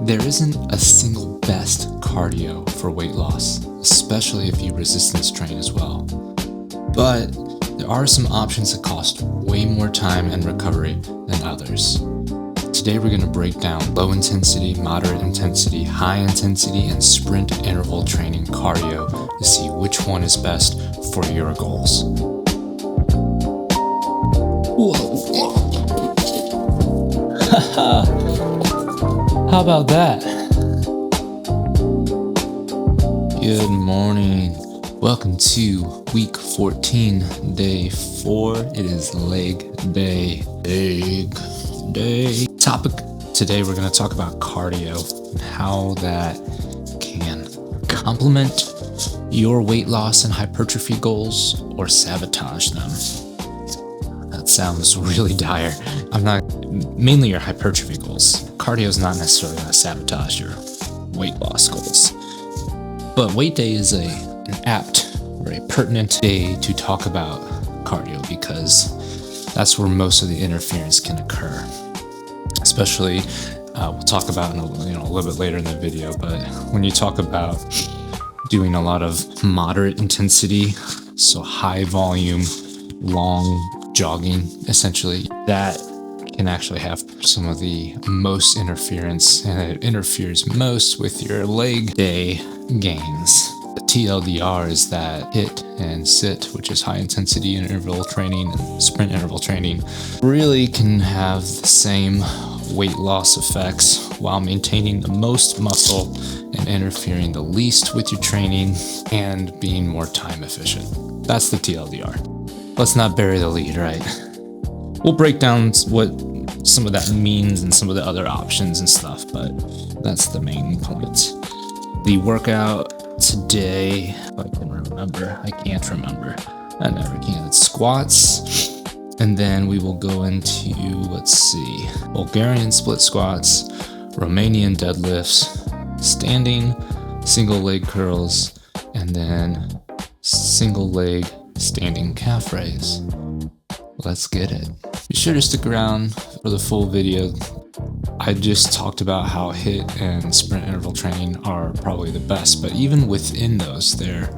There isn't a single best cardio for weight loss, especially if you resistance train as well. But there are some options that cost way more time and recovery than others. Today we're going to break down low intensity, moderate intensity, high intensity, and sprint interval training cardio to see which one is best for your goals. Whoa. How about that? Good morning. Welcome to week 14, day 4. It is leg day. Topic today, we're going to talk about cardio and how that can complement your weight loss and hypertrophy goals or sabotage them. That sounds really dire. Mainly your hypertrophy goals. Cardio is not necessarily going to sabotage your weight loss goals. But weight day is an apt or a pertinent day to talk about cardio because that's where most of the interference can occur. Especially, we'll talk about a little bit later in the video, but when you talk about doing a lot of moderate intensity, so high volume, long jogging, essentially, that can actually have some of the most interference, and it interferes most with your leg day gains. The TLDR is that HIIT and SIT, which is high intensity interval training and sprint interval training, really can have the same weight loss effects while maintaining the most muscle and interfering the least with your training and being more time efficient. That's the TLDR. Let's not bury the lead, right? We'll break down what some of that means and some of the other options and stuff, but that's the main point. The workout today, if I can remember, I can't remember. I never can. It's squats, and then we will go into, Bulgarian split squats, Romanian deadlifts, standing single leg curls, and then single leg standing calf raise. Let's get it. Be sure to stick around for the full video. I just talked about how HIIT and sprint interval training are probably the best, but even within those, there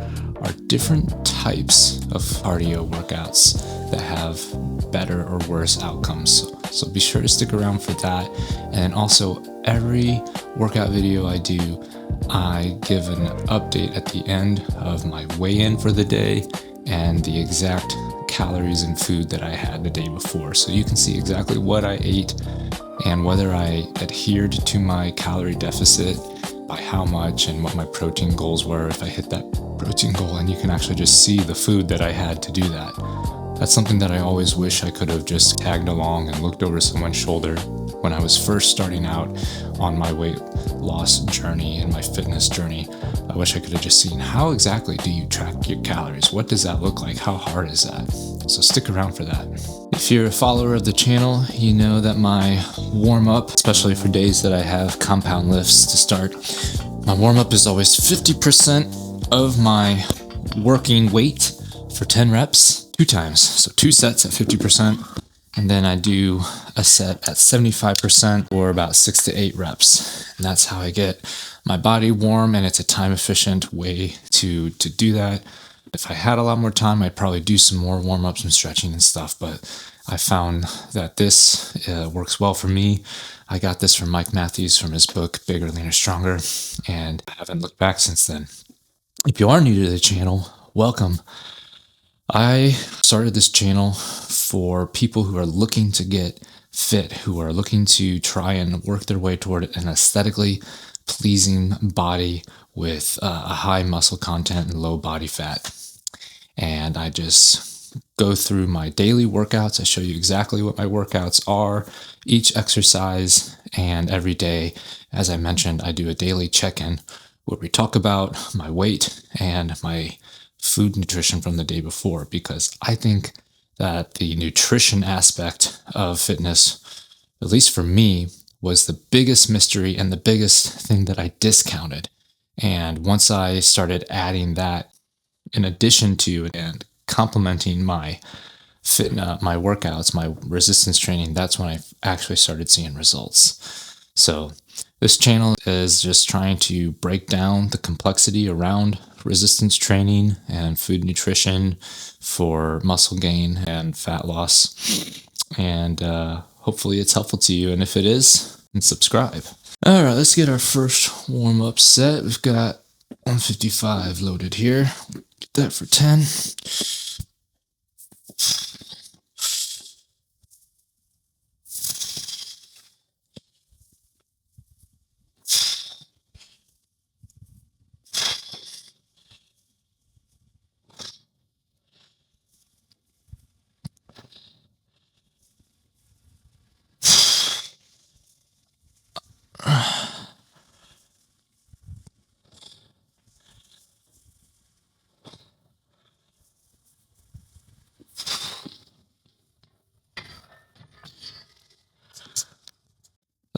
are different types of cardio workouts that have better or worse outcomes. So be sure to stick around for that. And also, every workout video I do, I give an update at the end of my weigh-in for the day and the exact calories and food that I had the day before. So you can see exactly what I ate and whether I adhered to my calorie deficit, by how much, and what my protein goals were if I hit that protein goal. And you can actually just see the food that I had to do that. That's something that I always wish I could have just tagged along and looked over someone's shoulder when I was first starting out on my weight loss journey and my fitness journey. I wish I could have just seen, how exactly do you track your calories? What does that look like? How hard is that? So stick around for that. If you're a follower of the channel, you know that my warm-up, especially for days that I have compound lifts to start, my warm-up is always 50% of my working weight for 10 reps, 2 times. So 2 sets at 50%. And then I do a set at 75% or about 6 to 8 reps. And that's how I get my body warm, and it's a time efficient way to do that. If I had a lot more time, I'd probably do some more warm-ups and stretching and stuff, but I found that this works well for me. I got this from Mike Matthews from his book, Bigger, Leaner, Stronger, and I haven't looked back since then. If you are new to the channel, welcome. I started this channel for people who are looking to get fit, who are looking to try and work their way toward an aesthetically pleasing body with a high muscle content and low body fat. And I just go through my daily workouts. I show you exactly what my workouts are, each exercise, and every day, as I mentioned, I do a daily check-in where we talk about my weight and my food nutrition from the day before, because I think that the nutrition aspect of fitness, at least for me, was the biggest mystery and the biggest thing that I discounted. And once I started adding that in addition to and complementing my my workouts, my resistance training, that's when I actually started seeing results. So This channel is just trying to break down the complexity around resistance training and food nutrition for muscle gain and fat loss. And hopefully it's helpful to you. And if it is, then subscribe. All right, let's get our first warm-up set. We've got 155 loaded here. Get that for 10.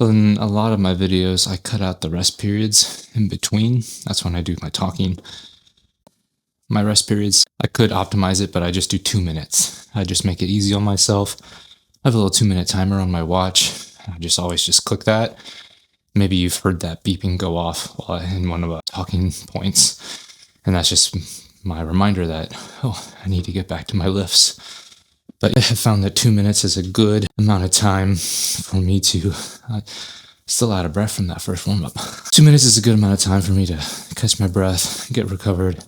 In a lot of my videos, I cut out the rest periods in between. That's when I do my talking. My rest periods, I could optimize it, but I just do 2 minutes. I just make it easy on myself. I have a little 2-minute timer on my watch. I just always just click that. Maybe you've heard that beeping go off while in one of the talking points. And that's just my reminder that, I need to get back to my lifts. But I have found that 2 minutes is a good amount of time for me to, still out of breath from that first warm-up. 2 minutes is a good amount of time for me to catch my breath, get recovered.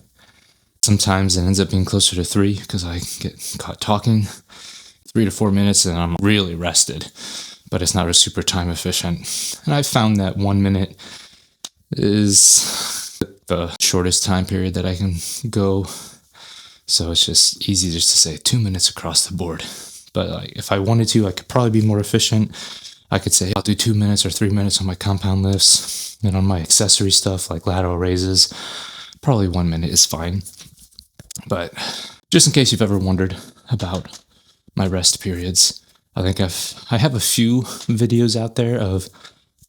Sometimes it ends up being closer to 3 because I get caught talking. 3 to 4 minutes and I'm really rested, but it's not a super time efficient. And I found that 1 minute is the shortest time period that I can go. So it's just easy just to say 2 minutes across the board. But like, if I wanted to, I could probably be more efficient. I could say I'll do 2 minutes or 3 minutes on my compound lifts, and on my accessory stuff like lateral raises, probably 1 minute is fine. But just in case you've ever wondered about my rest periods, I think I have a few videos out there of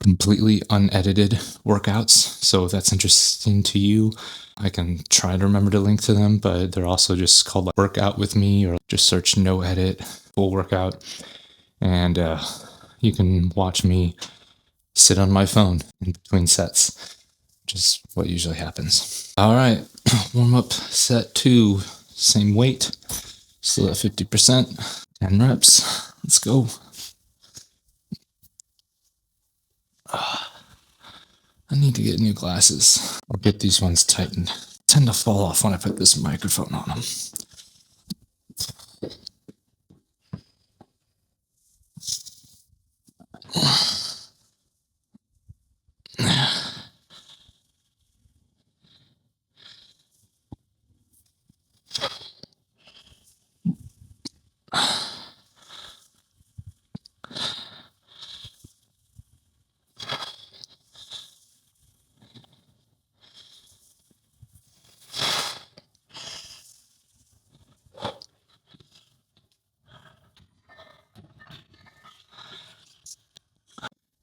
completely unedited workouts. So if that's interesting to you, I can try to remember to link to them, but they're also just called like Workout with Me, or just search no edit full workout. And you can watch me sit on my phone in between sets, which is what usually happens. All right, warm up set 2, same weight, still at 50%, 10 reps. Let's go. I need to get new glasses or get these ones tightened. Tend to fall off when I put this microphone on them.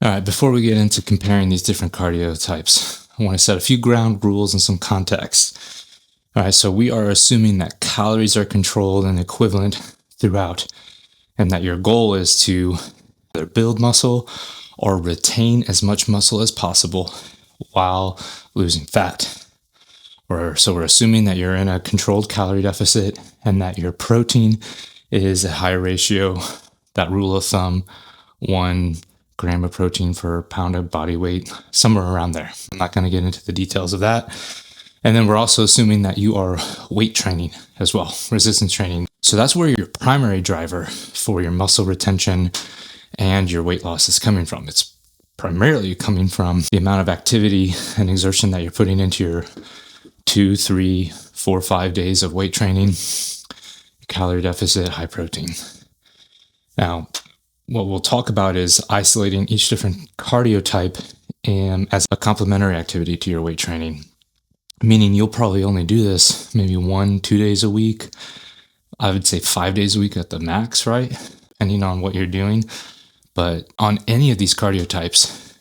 All right, before we get into comparing these different cardio types, I want to set a few ground rules and some context. All right, so we are assuming that calories are controlled and equivalent throughout, and that your goal is to either build muscle or retain as much muscle as possible while losing fat. So we're assuming that you're in a controlled calorie deficit and that your protein is a high ratio, that rule of thumb, 1 gram of protein per pound of body weight, somewhere around there. I'm not going to get into the details of that. And then we're also assuming that you are weight training as well, resistance training. So that's where your primary driver for your muscle retention and your weight loss is coming from. It's primarily coming from the amount of activity and exertion that you're putting into your 2, 3, 4, 5 days of weight training, calorie deficit, high protein. Now, what we'll talk about is isolating each different cardio type as a complementary activity to your weight training. Meaning you'll probably only do this maybe 1-2 days a week. I would say 5 days a week at the max, right? Depending on what you're doing. But on any of these cardio types,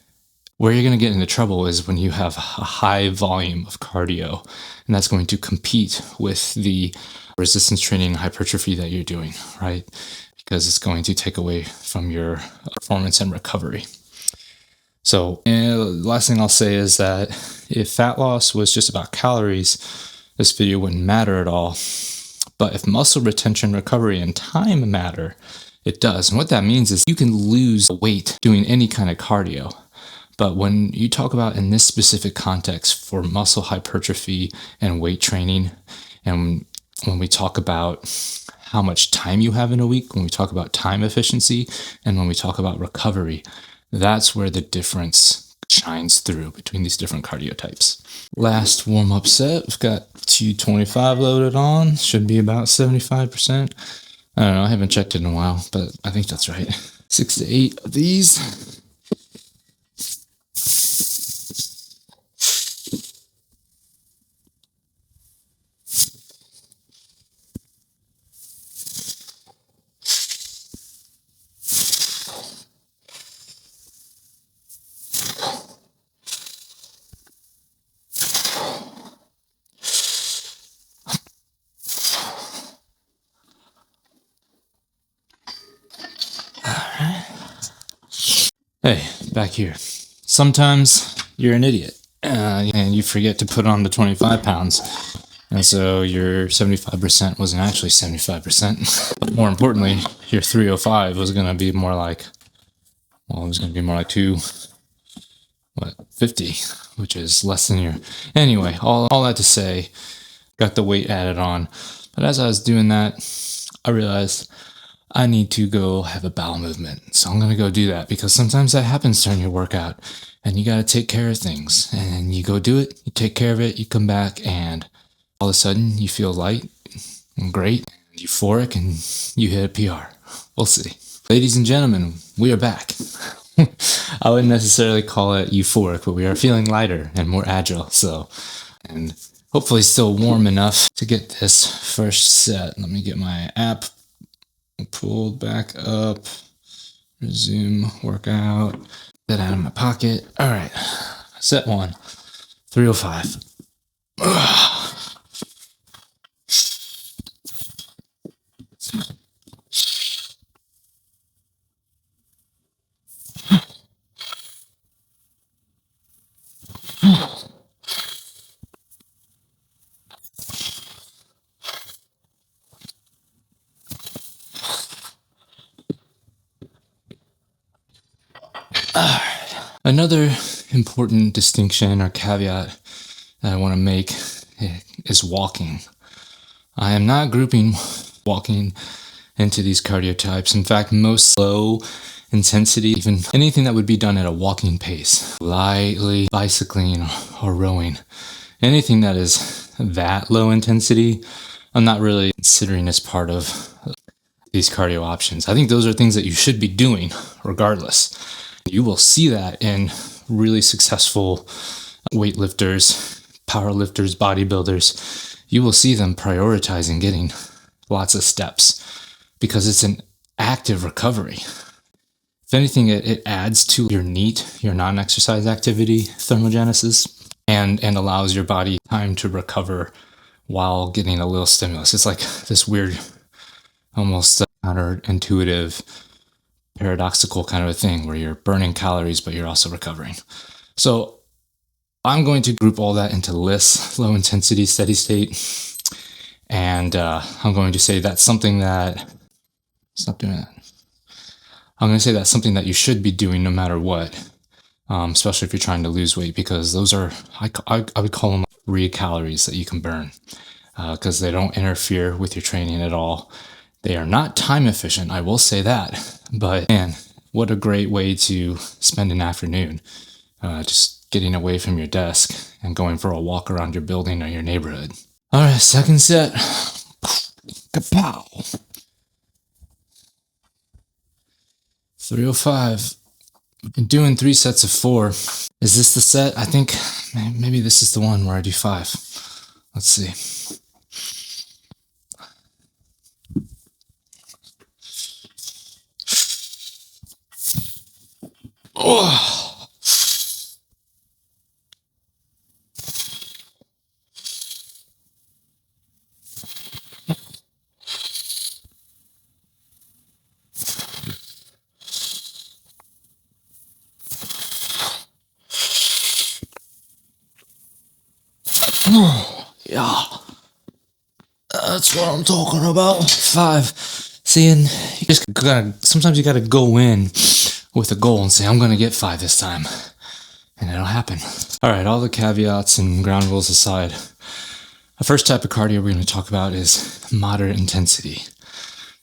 where you're going to get into trouble is when you have a high volume of cardio, and that's going to compete with the resistance training and hypertrophy that you're doing, right? Because it's going to take away from your performance and recovery. So, last thing I'll say is that if fat loss was just about calories, this video wouldn't matter at all. But if muscle retention, recovery, and time matter, it does. And what that means is you can lose weight doing any kind of cardio. But when you talk about in this specific context for muscle hypertrophy and weight training, and when we talk about how much time you have in a week, when we talk about time efficiency, and when we talk about recovery, that's where the difference shines through between these different cardio types. Last warm-up set, we've got 225 loaded on, should be about 75%. I don't know, I haven't checked it in a while, but I think that's right. 6 to 8 of these. Hey, back here. Sometimes you're an idiot and you forget to put on the 25 pounds. And so your 75% wasn't actually 75%. But more importantly, your 305 was going to be more like, well, it was going to be more like 250, which is less than your... Anyway, all that to say, got the weight added on. But as I was doing that, I realized I need to go have a bowel movement. So I'm going to go do that because sometimes that happens during your workout and you got to take care of things and you go do it, you take care of it, you come back and all of a sudden you feel light and great, and euphoric, and you hit a PR. We'll see. Ladies and gentlemen, we are back. I wouldn't necessarily call it euphoric, but we are feeling lighter and more agile. And hopefully still warm enough to get this first set. Let me get my app pulled back up, resume workout, that out of my pocket. All right, set 1, 305. Another important distinction or caveat that I want to make is walking. I am not grouping walking into these cardio types. In fact, most low intensity, even anything that would be done at a walking pace, lightly bicycling or rowing, anything that is that low intensity, I'm not really considering as part of these cardio options. I think those are things that you should be doing regardless. You will see that in really successful weightlifters, powerlifters, bodybuilders. You will see them prioritizing getting lots of steps because it's an active recovery. If anything, it adds to your NEAT, your non-exercise activity thermogenesis, and allows your body time to recover while getting a little stimulus. It's like this weird, almost counterintuitive, paradoxical kind of a thing where you're burning calories, but you're also recovering. So I'm going to group all that into LISS, low intensity, steady state. And I'm going to say that's something that, stop doing that. I'm going to say that's something that you should be doing no matter what, especially if you're trying to lose weight, because those are, I would call them free calories that you can burn because they don't interfere with your training at all. They are not time efficient, I will say that, but man, what a great way to spend an afternoon, just getting away from your desk and going for a walk around your building or your neighborhood. All right, second set. Kapow! 305. I've been doing 3 sets of 4. Is this the set? I think maybe this is the one where I do 5. Let's see. Oh. Yeah, that's what I'm talking about. 5. Seeing, you just gotta, sometimes you gotta go in with a goal and say, I'm gonna get 5 this time. And it'll happen. All right, all the caveats and ground rules aside, the first type of cardio we're gonna talk about is moderate intensity.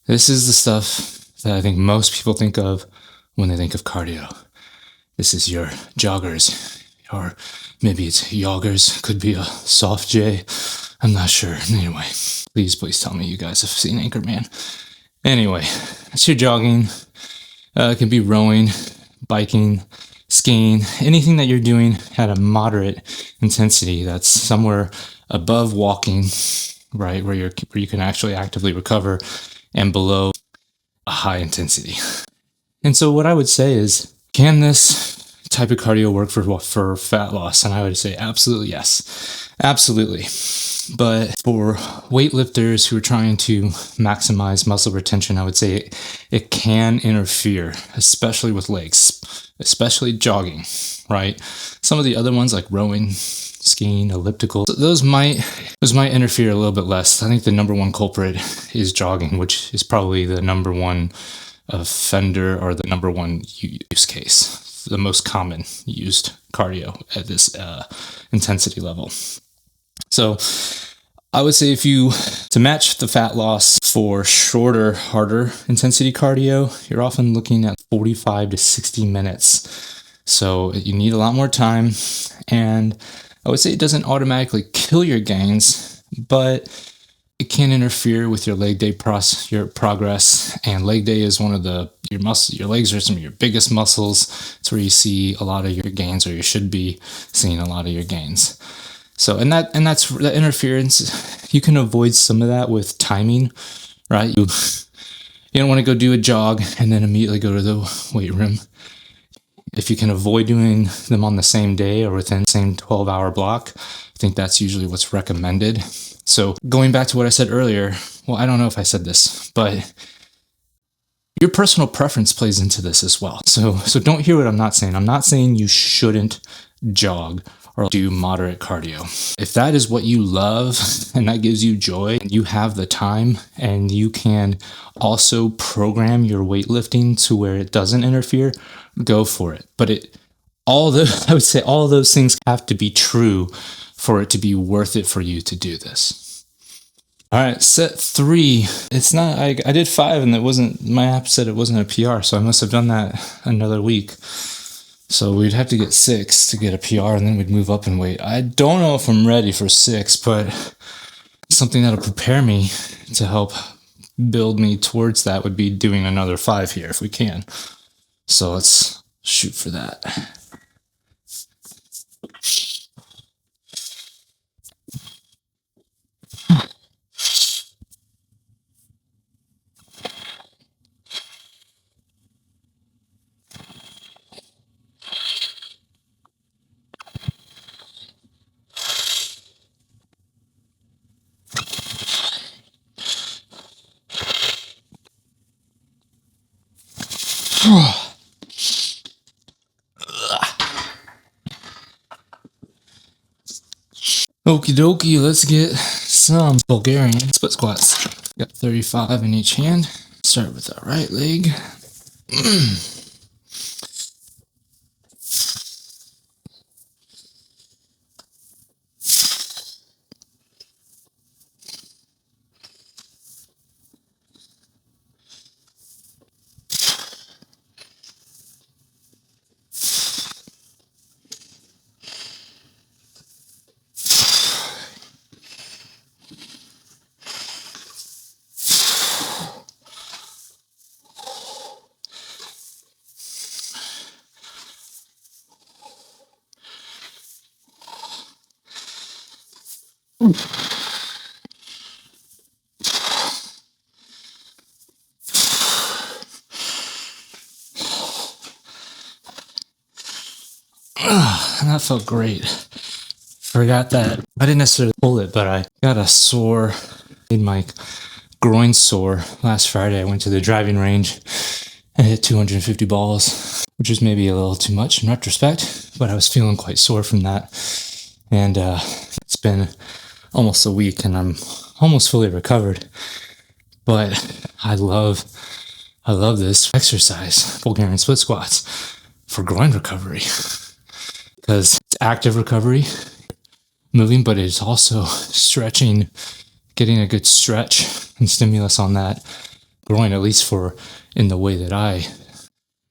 This is the stuff that I think most people think of when they think of cardio. This is your joggers, or maybe it's joggers, could be a soft J. I'm not sure. Anyway, please tell me you guys have seen Anchorman. Anyway, it's your jogging. It can be rowing, biking, skiing, anything that you're doing at a moderate intensity that's somewhere above walking, right, where you can actually actively recover, and below a high intensity. And so what I would say is, can this type of cardio work for fat loss? And I would say absolutely yes. Absolutely. But for weightlifters who are trying to maximize muscle retention, I would say it can interfere, especially with legs, especially jogging, right? Some of the other ones like rowing, skiing, elliptical, those might interfere a little bit less. I think the number one culprit is jogging, which is probably the number one offender or the number one use case, the most common used cardio at this intensity level. So I would say to match the fat loss for shorter, harder intensity cardio, you're often looking at 45 to 60 minutes. So you need a lot more time. And I would say it doesn't automatically kill your gains, but it can interfere with your leg day your progress. And leg day is one of your muscles. Your legs are some of your biggest muscles. It's where you see a lot of your gains, or you should be seeing a lot of your gains. So, and that's the interference. You can avoid some of that with timing, right? You don't want to go do a jog and then immediately go to the weight room. If you can avoid doing them on the same day or within the same 12-hour block, I think that's usually what's recommended. So going back to what I said earlier, well, I don't know if I said this, but your personal preference plays into this as well. So don't hear what I'm not saying. I'm not saying you shouldn't jog or do moderate cardio. If that is what you love and that gives you joy, and you have the time, and you can also program your weightlifting to where it doesn't interfere, go for it. But I would say all of those things have to be true for it to be worth it for you to do this. All right, set 3. It's not, I did 5 and my app said it wasn't a PR, so I must have done that another week. So we'd have to get 6 to get a PR, and then we'd move up in weight. I don't know if I'm ready for 6, but something that'll prepare me to help build me towards that would be doing another 5 here if we can. So let's shoot for that. Okie dokie, let's get some Bulgarian split squats. Got 35 in each hand. Start with the right leg. And that felt great. Forgot that I didn't necessarily pull it, but I got a sore in my groin sore last Friday. I went to the driving range and hit 250 balls, which is maybe a little too much in retrospect, but I was feeling quite sore from that. And it's been almost a week and I'm almost fully recovered. But I love this exercise, Bulgarian split squats, for groin recovery. Because it's active recovery, moving, but it's also stretching, getting a good stretch and stimulus on that groin, at least for in the way that I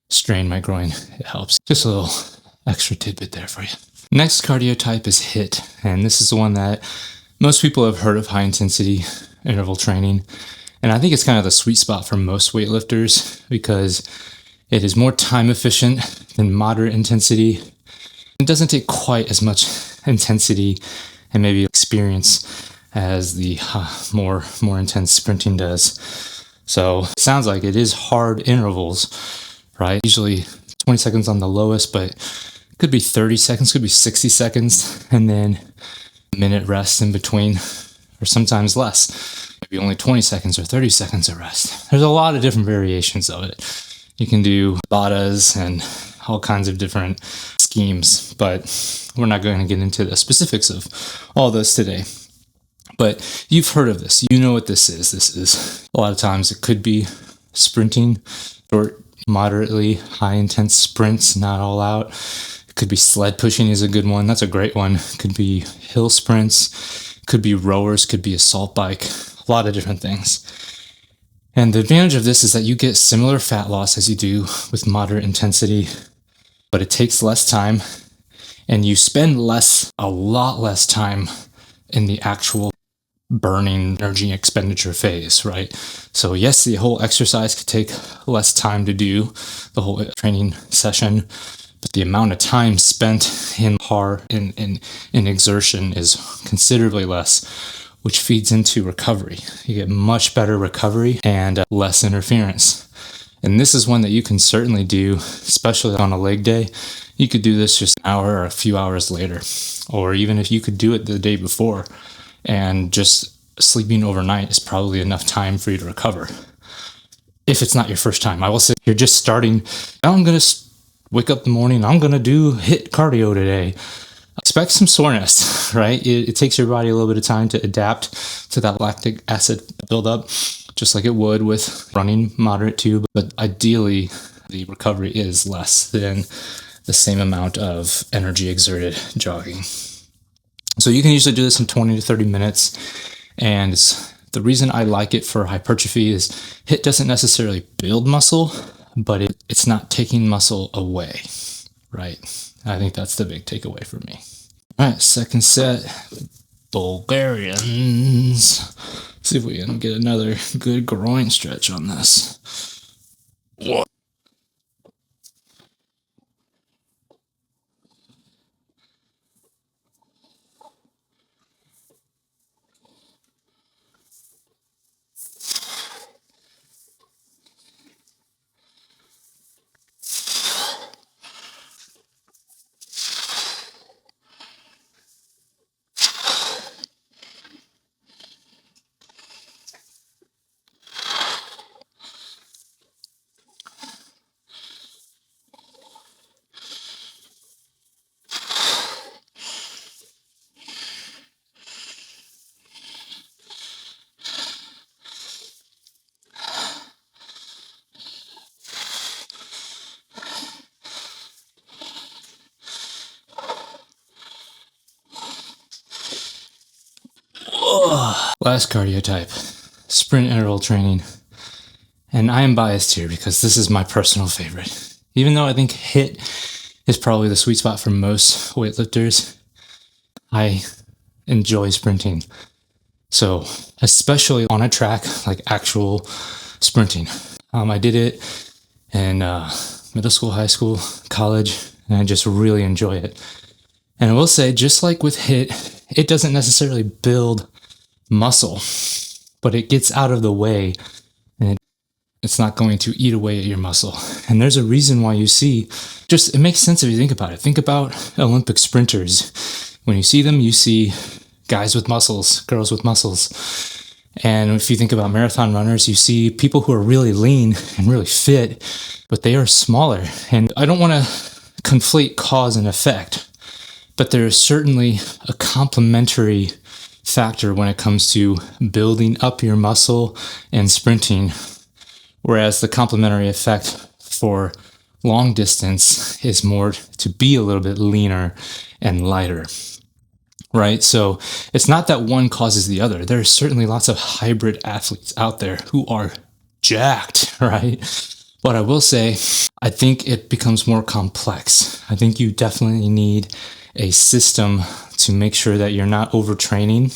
strain my groin. It helps. Just a little extra tidbit there for you. Next cardio type is HIIT, and this is the one that most people have heard of, high intensity interval training. And I think it's kind of the sweet spot for most weightlifters because it is more time efficient than moderate intensity. It doesn't take quite as much intensity and maybe experience as the more intense sprinting does. So it sounds like it is hard intervals, right? Usually 20 seconds on the lowest, but it could be 30 seconds, could be 60 seconds, and then a minute rest in between, or sometimes less. Maybe only 20 seconds or 30 seconds of rest. There's a lot of different variations of it. You can do Tabatas and all kinds of different schemes, but we're not going to get into the specifics of all those today. But you've heard of this. You know what this is. This is, a lot of times it could be sprinting, short, moderately high intense sprints, not all out. It could be sled pushing is a good one. That's a great one. It could be hill sprints, could be rowers, could be assault bike, a lot of different things. And the advantage of this is that you get similar fat loss as you do with moderate intensity, but it takes less time and you spend a lot less time in the actual burning energy expenditure phase, right? So yes, the whole exercise could take less time to do, the whole training session, but the amount of time spent in exertion is considerably less, which feeds into recovery. You get much better recovery and less interference. And this is one that you can certainly do, especially on a leg day. You could do this just an hour or a few hours later, or even if you could do it the day before, and just sleeping overnight is probably enough time for you to recover. If it's not your first time, I will say you're just starting. Now I'm going to wake up in the morning. I'm going to do HIIT cardio today. Expect some soreness, right? It takes your body a little bit of time to adapt to that lactic acid buildup, just like it would with running moderate too. But ideally, the recovery is less than the same amount of energy exerted jogging. So you can usually do this in 20 to 30 minutes. And the reason I like it for hypertrophy is HIIT doesn't necessarily build muscle, but it's not taking muscle away, right? I think that's the big takeaway for me. All right, second set, Bulgarians. See if we can get another good groin stretch on this. What? Last cardio type, sprint interval training. And I am biased here because this is my personal favorite. Even though I think HIIT is probably the sweet spot for most weightlifters, I enjoy sprinting. So, especially on a track, like actual sprinting. I did it in middle school, high school, college, and I just really enjoy it. And I will say, just like with HIIT, it doesn't necessarily build muscle, but it gets out of the way and it's not going to eat away at your muscle. And there's a reason why you see, it makes sense if you think about it. Think about Olympic sprinters. When you see them, you see guys with muscles, girls with muscles. And if you think about marathon runners, you see people who are really lean and really fit, but they are smaller. And I don't want to conflate cause and effect, but there is certainly a complementary factor when it comes to building up your muscle and sprinting, whereas the complementary effect for long distance is more to be a little bit leaner and lighter, right? So it's not that one causes the other. There are certainly lots of hybrid athletes out there who are jacked, right? But I will say, I think it becomes more complex. I think you definitely need a system to make sure that you're not overtraining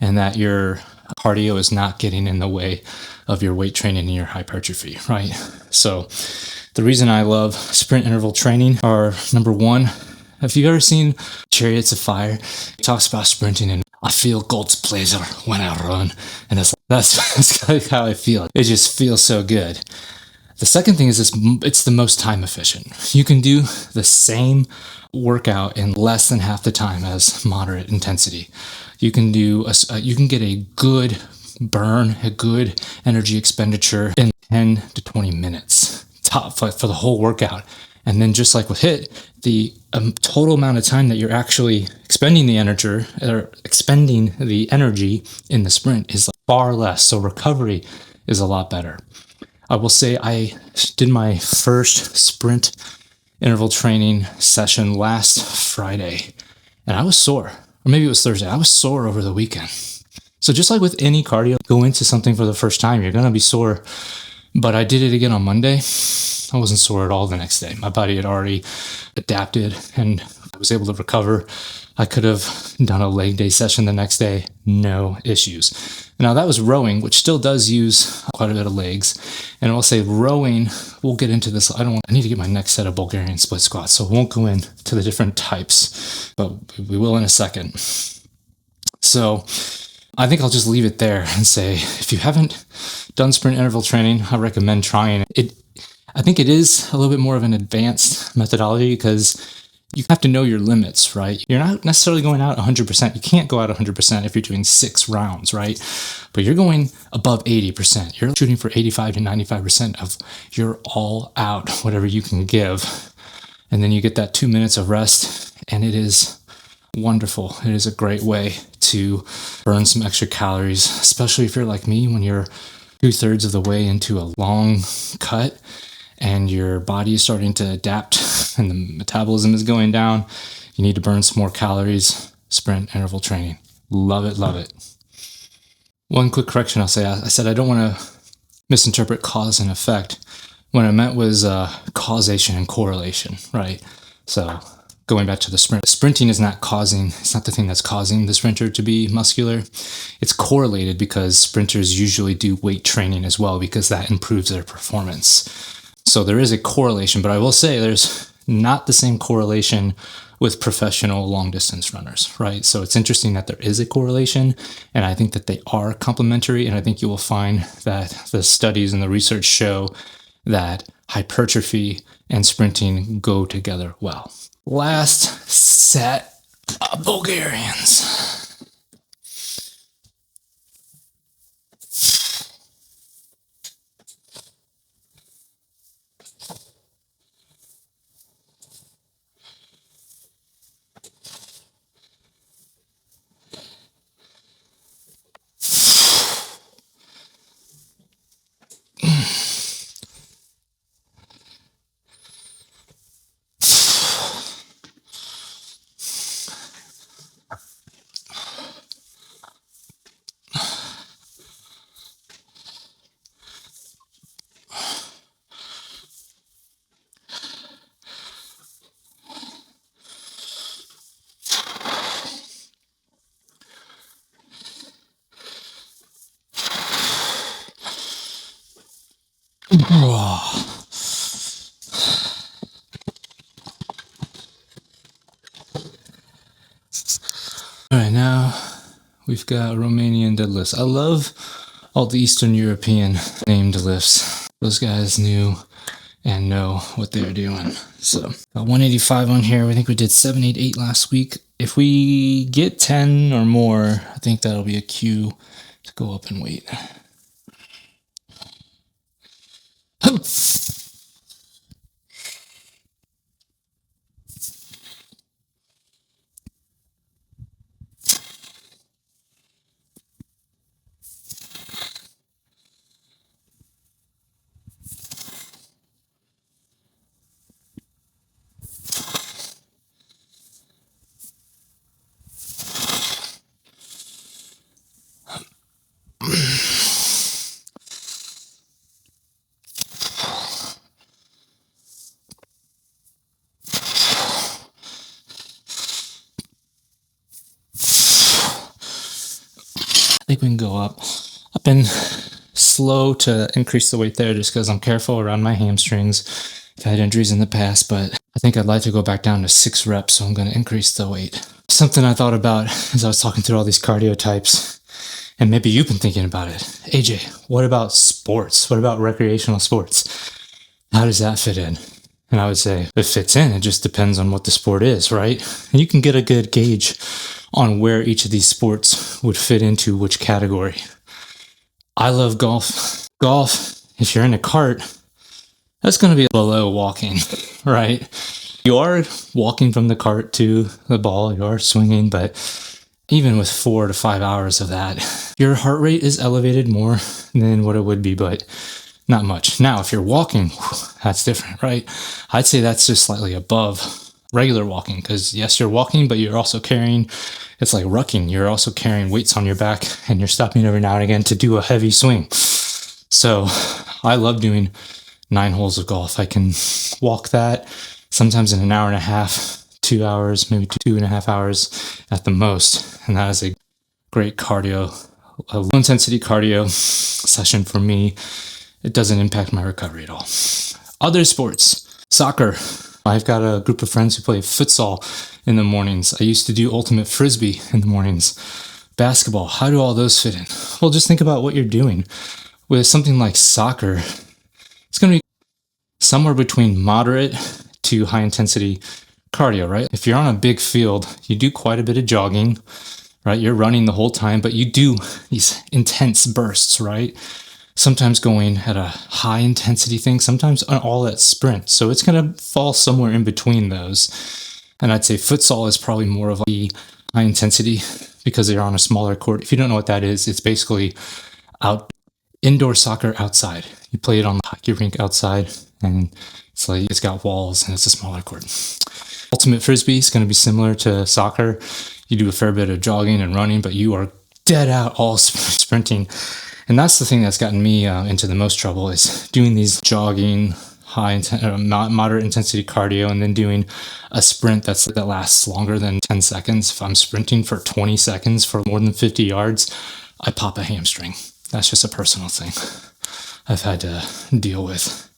and that your cardio is not getting in the way of your weight training and your hypertrophy, right? So the reason I love sprint interval training are, number one, have you ever seen Chariots of Fire? It talks about sprinting and I feel God's pleasure when I run. And that's like how I feel. It just feels so good. The second thing is it's the most time efficient. You can do the same workout in less than half the time as moderate intensity. You can get a good burn, a good energy expenditure in 10 to 20 minutes top for the whole workout. And then just like with HIIT, the total amount of time that you're actually expending the energy in the sprint is far less. So recovery is a lot better. I will say I did my first sprint interval training session last Friday, and I was sore. Or maybe it was Thursday. I was sore over the weekend. So just like with any cardio, go into something for the first time, you're going to be sore. But I did it again on Monday. I wasn't sore at all the next day. My body had already adapted and I was able to recover. I could have done a leg day session the next day, no issues. Now that was rowing, which still does use quite a bit of legs. And I'll say rowing, we'll get into this. I need to get my next set of Bulgarian split squats, so we won't go into the different types, but we will in a second. So I think I'll just leave it there and say, if you haven't done sprint interval training, I recommend trying it. I think it is a little bit more of an advanced methodology because you have to know your limits, right? You're not necessarily going out 100%. You can't go out 100% if you're doing 6 rounds, right? But you're going above 80%. You're shooting for 85 to 95% of your all out, whatever you can give. And then you get that 2 minutes of rest, and it is wonderful. It is a great way to burn some extra calories, especially if you're like me, when you're 2/3 of the way into a long cut and your body is starting to adapt and the metabolism is going down. You need to burn some more calories. Sprint interval training. Love it, love it. One quick correction I'll say. I said I don't want to misinterpret cause and effect. What I meant was causation and correlation, right? So going back to the sprint, sprinting is not the thing that's causing the sprinter to be muscular. It's correlated because sprinters usually do weight training as well because that improves their performance. So there is a correlation, but I will say there's not the same correlation with professional long distance runners, right? So it's interesting that there is a correlation, and I think that they are complementary, and I think you will find that the studies and the research show that hypertrophy and sprinting go together well. Last set of Bulgarians. All right, now we've got Romanian deadlifts. I love all the Eastern European named lifts. Those guys knew and know what they were doing. So got 185 on here. I think we did 788 last week. If we get 10 or more, I think that'll be a cue to go up in weight. think we can go up. I've been slow to increase the weight there just because I'm careful around my hamstrings. I've had injuries in the past, but I think I'd like to go back down to 6 reps, so I'm going to increase the weight. Something I thought about as I was talking through all these cardio types, and maybe you've been thinking about it. AJ, what about sports? What about recreational sports? How does that fit in? And I would say it fits in. It just depends on what the sport is, right? And you can get a good gauge on where each of these sports would fit into which category. I love golf. Golf, if you're in a cart, that's going to be below walking, right? You are walking from the cart to the ball, you are swinging, but even with 4 to 5 hours of that, your heart rate is elevated more than what it would be, but not much. Now, if you're walking, that's different, right? I'd say that's just slightly above regular walking because yes, you're walking, but you're also carrying, it's like rucking. You're also carrying weights on your back and you're stopping every now and again to do a heavy swing. So I love doing 9 holes of golf. I can walk that sometimes in an hour and a half, 2 hours, maybe 2.5 hours at the most. And that is a great cardio, a low intensity cardio session for me. It doesn't impact my recovery at all. Other sports, soccer. I've got a group of friends who play futsal in the mornings. I used to do ultimate frisbee in the mornings. Basketball, how do all those fit in? Well, just think about what you're doing. With something like soccer, it's going to be somewhere between moderate to high intensity cardio, right? If you're on a big field, you do quite a bit of jogging, right? You're running the whole time, but you do these intense bursts, right? Sometimes going at a high intensity thing, sometimes all at sprint. So it's going to fall somewhere in between those. And I'd say futsal is probably more of a high intensity because they're on a smaller court. If you don't know what that is, it's basically indoor soccer outside. You play it on the hockey rink outside and it's like it's got walls and it's a smaller court. Ultimate frisbee is going to be similar to soccer. You do a fair bit of jogging and running, but you are dead out all sprinting. And that's the thing that's gotten me into the most trouble is doing these jogging, moderate intensity cardio, and then doing a sprint that lasts longer than 10 seconds. If I'm sprinting for 20 seconds for more than 50 yards, I pop a hamstring. That's just a personal thing I've had to deal with.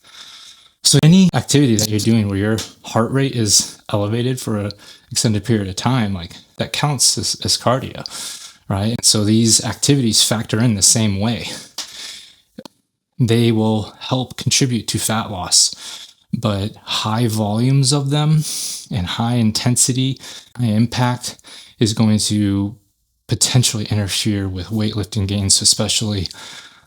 So any activity that you're doing where your heart rate is elevated for an extended period of time, like that counts as cardio. Right? So these activities factor in the same way. They will help contribute to fat loss, but high volumes of them and high intensity, high impact is going to potentially interfere with weightlifting gains, especially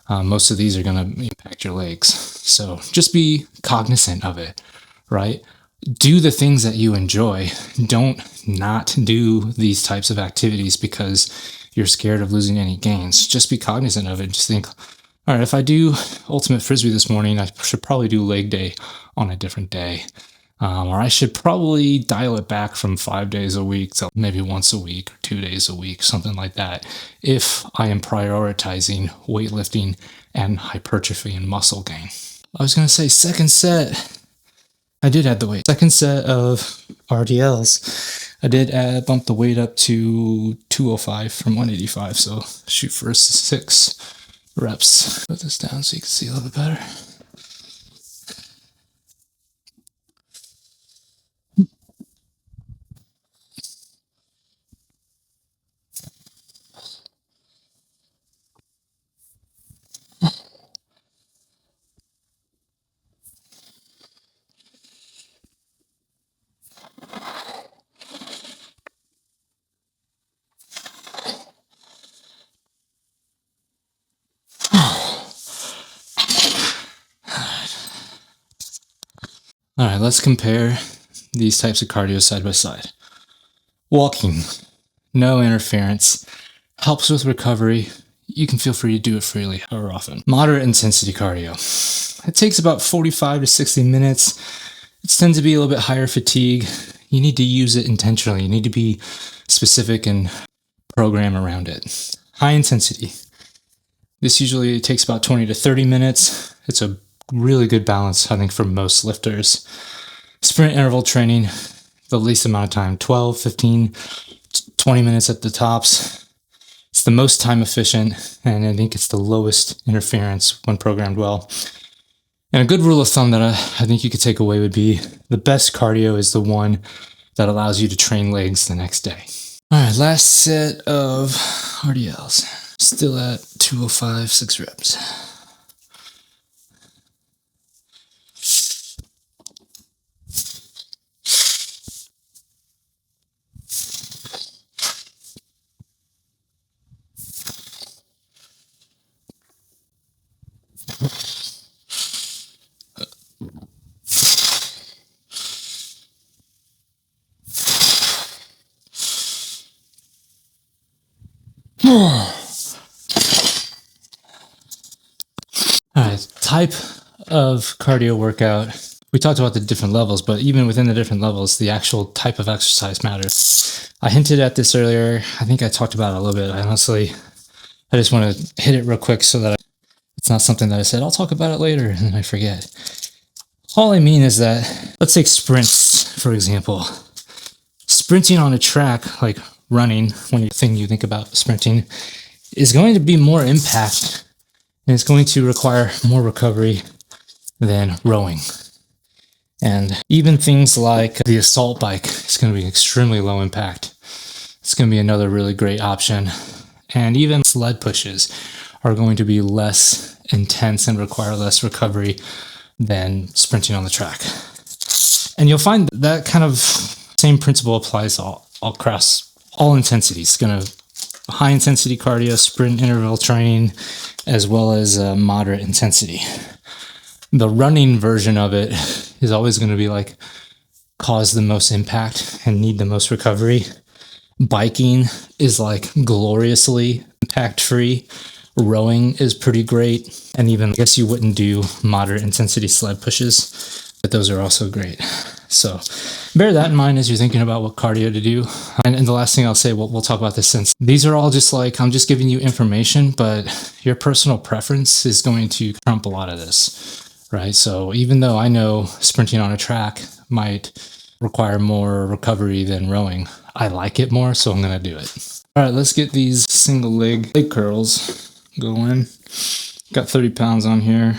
most of these are going to impact your legs. So just be cognizant of it, right? Do the things that you enjoy. Don't not do these types of activities because you're scared of losing any gains. Just be cognizant of it. Just think, all right, if I do ultimate frisbee this morning, I should probably do leg day on a different day. Or I should probably dial it back from 5 days a week to maybe once a week or 2 days a week, something like that. If I am prioritizing weightlifting and hypertrophy and muscle gain. I was going to say second set. I did add the weight. Second set of RDLs. I did bump the weight up to 205 from 185, so shoot for 6 reps. Put this down so you can see a little bit better. All right, let's compare these types of cardio side by side. Walking, no interference, helps with recovery. You can feel free to do it freely or often. Moderate intensity cardio. It takes about 45 to 60 minutes. It tends to be a little bit higher fatigue. You need to use it intentionally. You need to be specific and program around it. High intensity. This usually takes about 20 to 30 minutes. It's a really good balance, I think, for most lifters. Sprint interval training, the least amount of time, 12, 15, 20 minutes at the tops. It's the most time efficient, and I think it's the lowest interference when programmed well. And a good rule of thumb that I think you could take away would be the best cardio is the one that allows you to train legs the next day. All right, last set of RDLs. Still at 205, 6 reps. All right, type of cardio workout. We talked about the different levels, but even within the different levels, the actual type of exercise matters. I hinted at this earlier. I think I talked about it a little bit. I just want to hit it real quick so that it's not something that I said, I'll talk about it later, and then I forget. All I mean is that, let's take sprints, for example. Sprinting on a track, like running, when you think about sprinting, is going to be more impact, and it's going to require more recovery than rowing. And even things like the assault bike is going to be extremely low impact. It's going to be another really great option. And even sled pushes are going to be less intense and require less recovery than sprinting on the track. And you'll find that kind of same principle applies all across all intensities. It's going to high intensity cardio, sprint interval training, as well as moderate intensity. The running version of it is always going to be like cause the most impact and need the most recovery. Biking is like gloriously impact free. Rowing is pretty great. And even I guess you wouldn't do moderate intensity sled pushes, but those are also great. So bear that in mind as you're thinking about what cardio to do. And the last thing I'll say, we'll talk about this since these are all just like, I'm just giving you information, but your personal preference is going to trump a lot of this, right? So even though I know sprinting on a track might require more recovery than rowing, I like it more, so I'm going to do it. All right, let's get these single leg curls going. Got 30 pounds on here.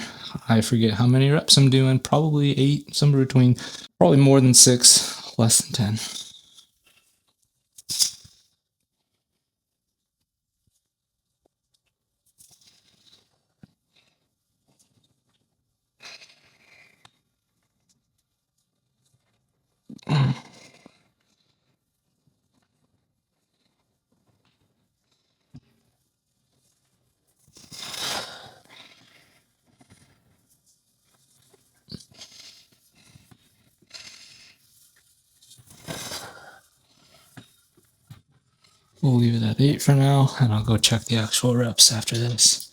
I forget how many reps I'm doing, probably 8, somewhere between, probably more than 6, less than 10. We'll leave it at 8 for now, and I'll go check the actual reps after this.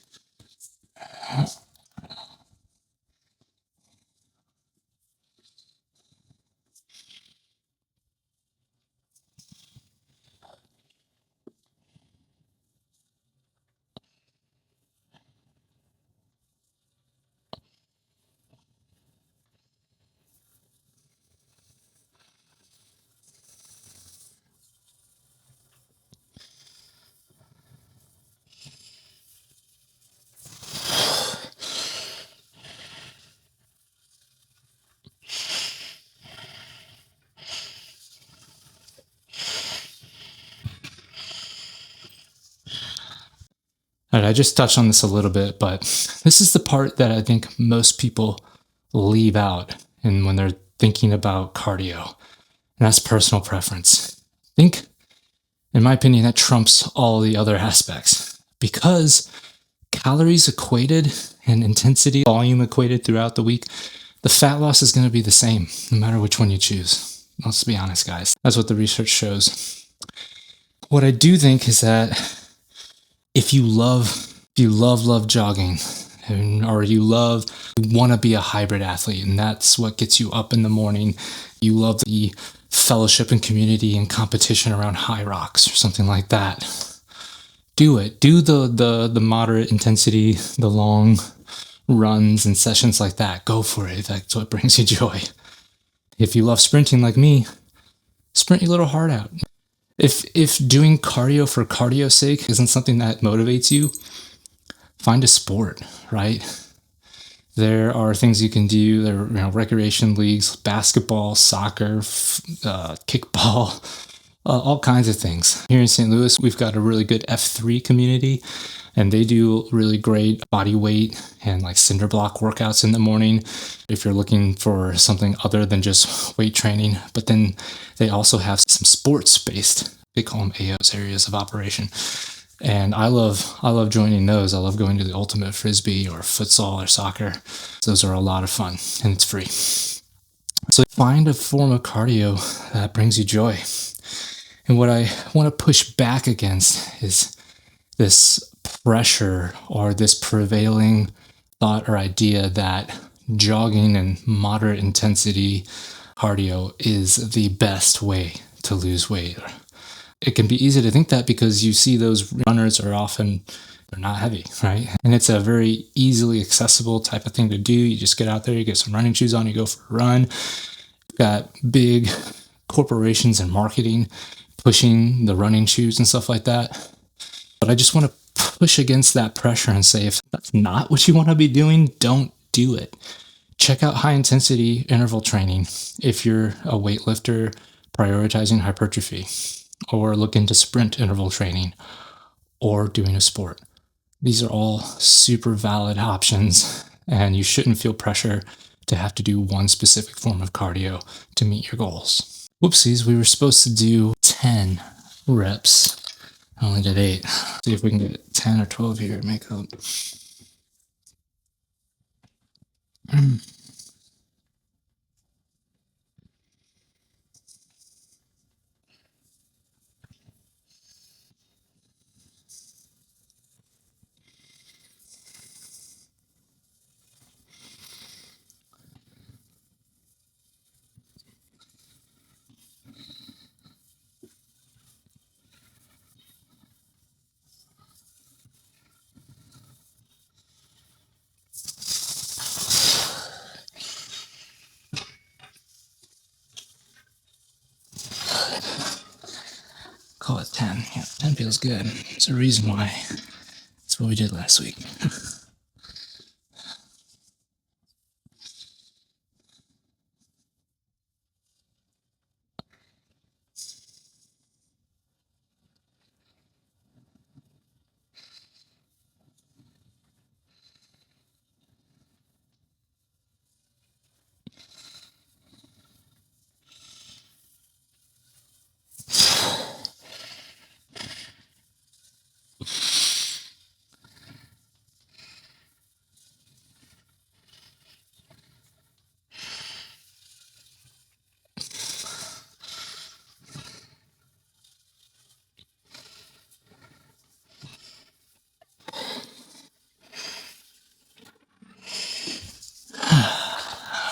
All right, I just touched on this a little bit, but this is the part that I think most people leave out and when they're thinking about cardio, and that's personal preference. I think, in my opinion, that trumps all the other aspects because calories equated and intensity, volume equated throughout the week, the fat loss is going to be the same no matter which one you choose. Let's be honest, guys. That's what the research shows. What I do think is that if you love jogging, or you want to be a hybrid athlete, and that's what gets you up in the morning, you love the fellowship and community and competition around high rocks or something like that, do it. Do the moderate intensity, the long runs and sessions like that. Go for it. That's what brings you joy. If you love sprinting like me, sprint your little heart out. If doing cardio for cardio's sake isn't something that motivates you, find a sport, right? There are things you can do. There are recreation leagues, basketball, soccer, kickball, all kinds of things. Here in St. Louis, we've got a really good F3 community, and they do really great body weight and like cinder block workouts in the morning if you're looking for something other than just weight training. But then they also have some sports based, they call them AOs, areas of operation. And I love joining those. I love going to the ultimate frisbee or futsal or soccer. Those are a lot of fun and it's free. So find a form of cardio that brings you joy. And what I want to push back against is this pressure or this prevailing thought or idea that jogging and moderate intensity cardio is the best way to lose weight. It can be easy to think that because you see those runners are often, they're not heavy, right? And it's a very easily accessible type of thing to do. You just get out there, you get some running shoes on, you go for a run. You've got big corporations and marketing pushing the running shoes and stuff like that. But I just want to push against that pressure and say, if that's not what you want to be doing, don't do it. Check out high intensity interval training if you're a weightlifter prioritizing hypertrophy, or look into sprint interval training, or doing a sport. These are all super valid options, and you shouldn't feel pressure to have to do one specific form of cardio to meet your goals. Whoopsies, we were supposed to do 10 reps. I only did 8. See if we can get 10 or 12 here and make up. Call it 10. Yeah, 10 feels good. There's a reason why. That's what we did last week.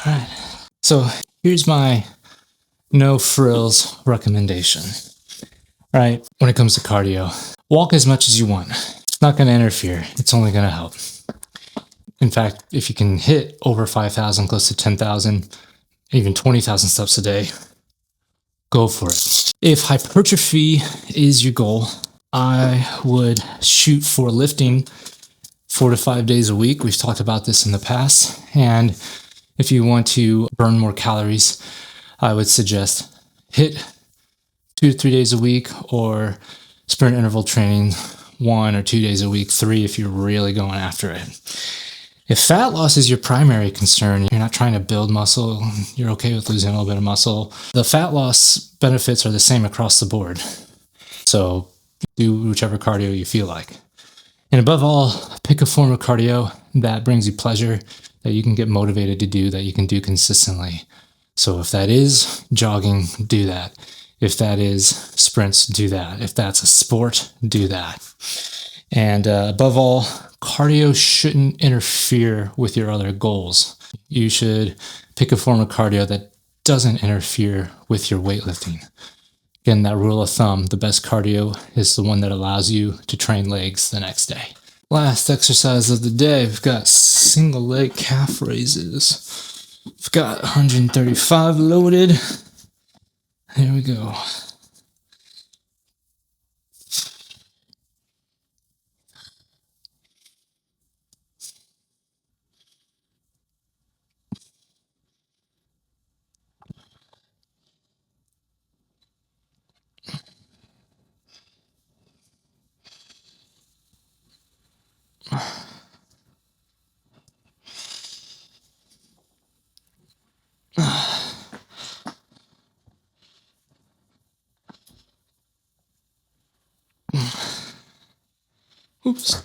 Alright, so here's my no frills recommendation. Right, when it comes to cardio, walk as much as you want. It's not going to interfere, it's only going to help. In fact, if you can hit over 5,000, close to 10,000, even 20,000 steps a day, go for it. If hypertrophy is your goal, I would shoot for lifting 4 to 5 days a week. We've talked about this in the past. And if you want to burn more calories, I would suggest HIIT 2 to 3 days a week, or sprint interval training 1 or 2 days a week, 3 if you're really going after it. If fat loss is your primary concern, you're not trying to build muscle, you're okay with losing a little bit of muscle, the fat loss benefits are the same across the board. So do whichever cardio you feel like. And above all, pick a form of cardio that brings you pleasure, that you can get motivated to do, that you can do consistently. So if that is jogging, do that. If that is sprints, do that. If that's a sport, do that. And above all, cardio shouldn't interfere with your other goals. You should pick a form of cardio that doesn't interfere with your weightlifting. Again, that rule of thumb, the best cardio is the one that allows you to train legs the next day. Last exercise of the day, we've got single leg calf raises. We've got 135 loaded. Here we go. Oops.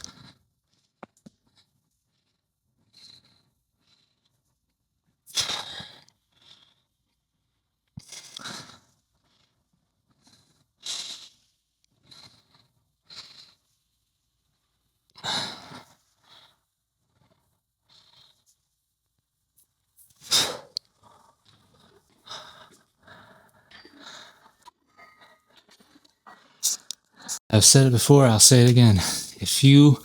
I've said it before, I'll say it again. If you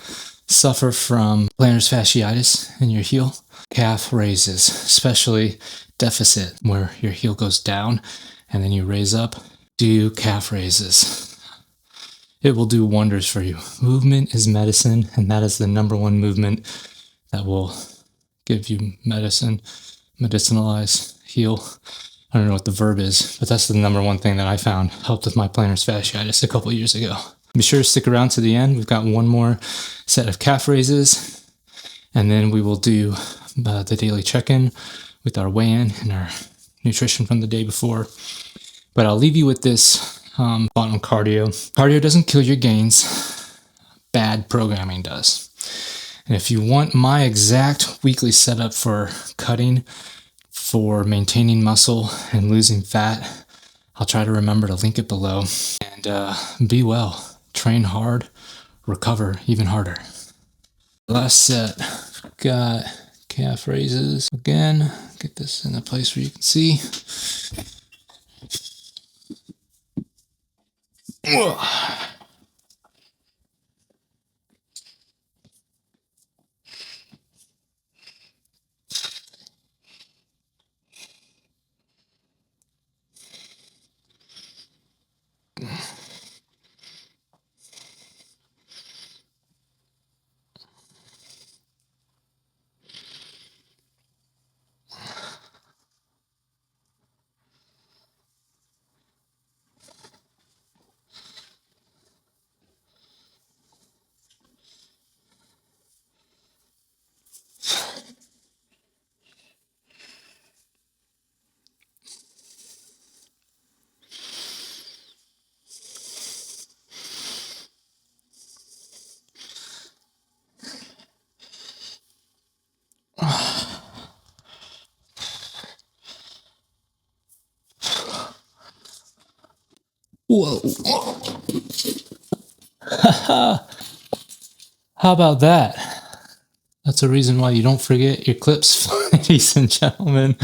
suffer from plantar fasciitis in your heel, calf raises, especially deficit, where your heel goes down and then you raise up, do calf raises. It will do wonders for you. Movement is medicine, and that is the number one movement that will give you medicine, medicinalize, heal. I don't know what the verb is, but that's the number one thing that I found helped with my plantar fasciitis a couple of years ago. Be sure to stick around to the end. We've got one more set of calf raises, and then we will do the daily check-in with our weigh-in and our nutrition from the day before. But I'll leave you with this thought on cardio. Cardio doesn't kill your gains. Bad programming does. And if you want my exact weekly setup for cutting, for maintaining muscle and losing fat, I'll try to remember to link it below. And be well. Train hard, recover even harder. Last set, got calf raises. Again, get this in a place where you can see. Whoa. How about that? That's a reason why you don't forget your clips, ladies and gentlemen.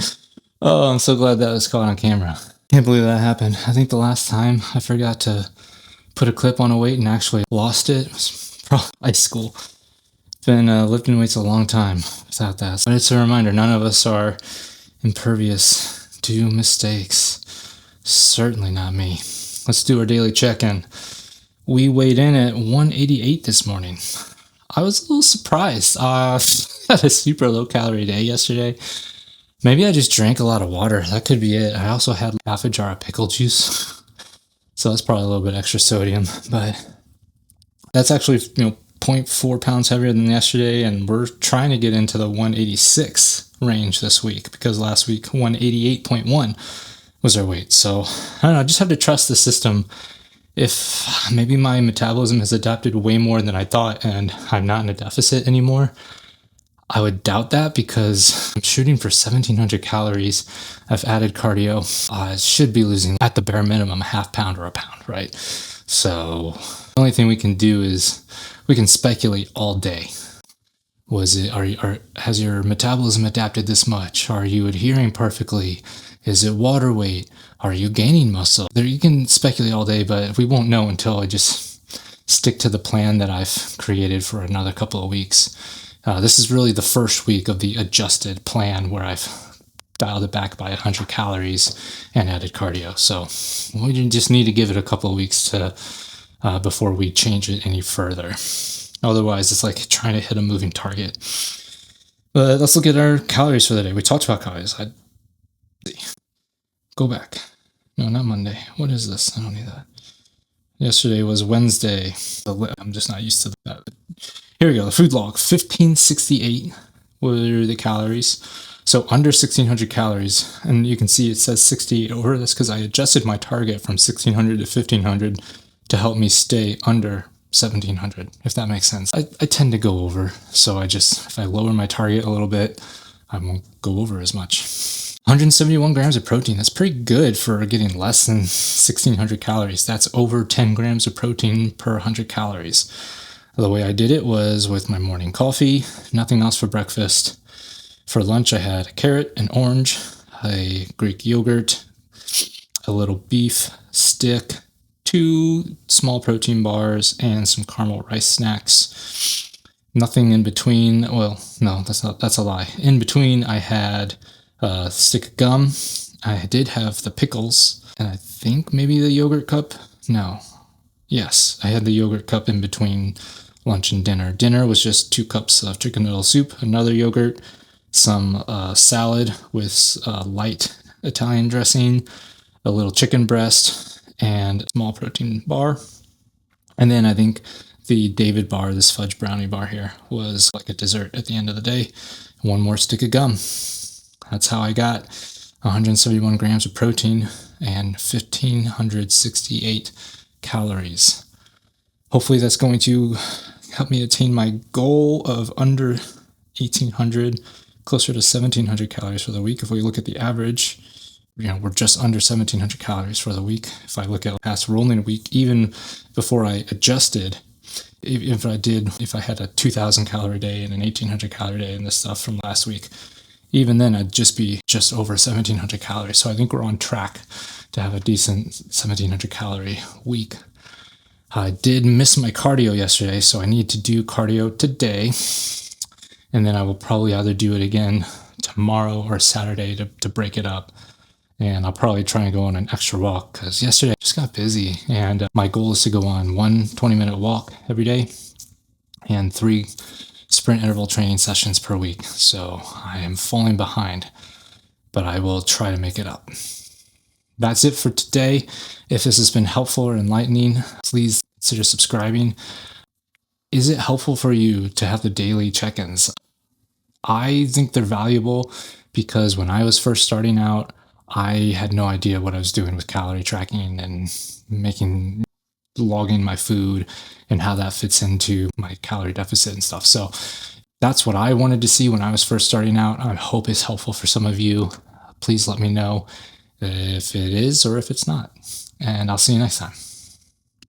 Oh, I'm so glad that was caught on camera. Can't believe that happened. I think the last time I forgot to put a clip on a weight and actually lost it was probably high school. Been lifting weights a long time without that. But it's a reminder, none of us are impervious to mistakes. Certainly not me. Let's do our daily check-in. We weighed in at 188 this morning. I was a little surprised. I had a super low-calorie day yesterday. Maybe I just drank a lot of water. That could be it. I also had half a jar of pickle juice. So that's probably a little bit extra sodium. But that's actually, 0.4 pounds heavier than yesterday. And we're trying to get into the 186 range this week because last week 188.1 was our weight. So I don't know. I just have to trust the system. If maybe my metabolism has adapted way more than I thought and I'm not in a deficit anymore, I would doubt that because I'm shooting for 1,700 calories. I've added cardio. I should be losing at the bare minimum a half pound or a pound, right? So the only thing we can do is we can speculate all day. Has your metabolism adapted this much? Are you adhering perfectly? Is it water weight? Are you gaining muscle? You can speculate all day, but we won't know until I just stick to the plan that I've created for another couple of weeks. This is really the first week of the adjusted plan where I've dialed it back by 100 calories and added cardio. So we just need to give it a couple of weeks before we change it any further. Otherwise, it's like trying to hit a moving target. But let's look at our calories for the day. We talked about calories. Go back. No, not Monday. What is this? I don't need that. Yesterday was Wednesday. I'm just not used to that. Here we go. The food log. 1568 were the calories. So under 1,600 calories. And you can see it says 68 over. That's because I adjusted my target from 1,600 to 1,500 to help me stay under 1700, if that makes sense. I tend to go over, so if I lower my target a little bit, I won't go over as much. 171 grams of protein, that's pretty good for getting less than 1600 calories. That's over 10 grams of protein per 100 calories. The way I did it was with my morning coffee, nothing else for breakfast. For lunch, I had a carrot, an orange, a Greek yogurt, a little beef stick, 2 small protein bars, and some caramel rice snacks. Nothing in between. Well, no, that's a lie. In between, I had a stick of gum. I did have the pickles, and I think maybe the yogurt cup. No. Yes, I had the yogurt cup in between lunch and dinner. Dinner was just 2 cups of chicken noodle soup, another yogurt, some salad with light Italian dressing, a little chicken breast, and a small protein bar. And then I think the David bar, this fudge brownie bar here, was like a dessert at the end of the day. 1 more stick of gum. That's how I got 171 grams of protein and 1,568 calories. Hopefully that's going to help me attain my goal of under 1,800, closer to 1,700 calories for the week. If we look at the average, we're just under 1,700 calories for the week. If I look at past rolling week, even before I adjusted, if I had a 2,000 calorie day and an 1,800 calorie day and this stuff from last week, even then I'd just be just over 1,700 calories. So I think we're on track to have a decent 1,700 calorie week. I did miss my cardio yesterday, so I need to do cardio today. And then I will probably either do it again tomorrow or Saturday to break it up. And I'll probably try and go on an extra walk because yesterday I just got busy. And my goal is to go on 1 20-minute walk every day and 3 sprint interval training sessions per week. So I am falling behind, but I will try to make it up. That's it for today. If this has been helpful or enlightening, please consider subscribing. Is it helpful for you to have the daily check-ins? I think they're valuable because when I was first starting out, I had no idea what I was doing with calorie tracking and logging my food and how that fits into my calorie deficit and stuff. So that's what I wanted to see when I was first starting out. I hope it's helpful for some of you. Please let me know if it is or if it's not. And I'll see you next time.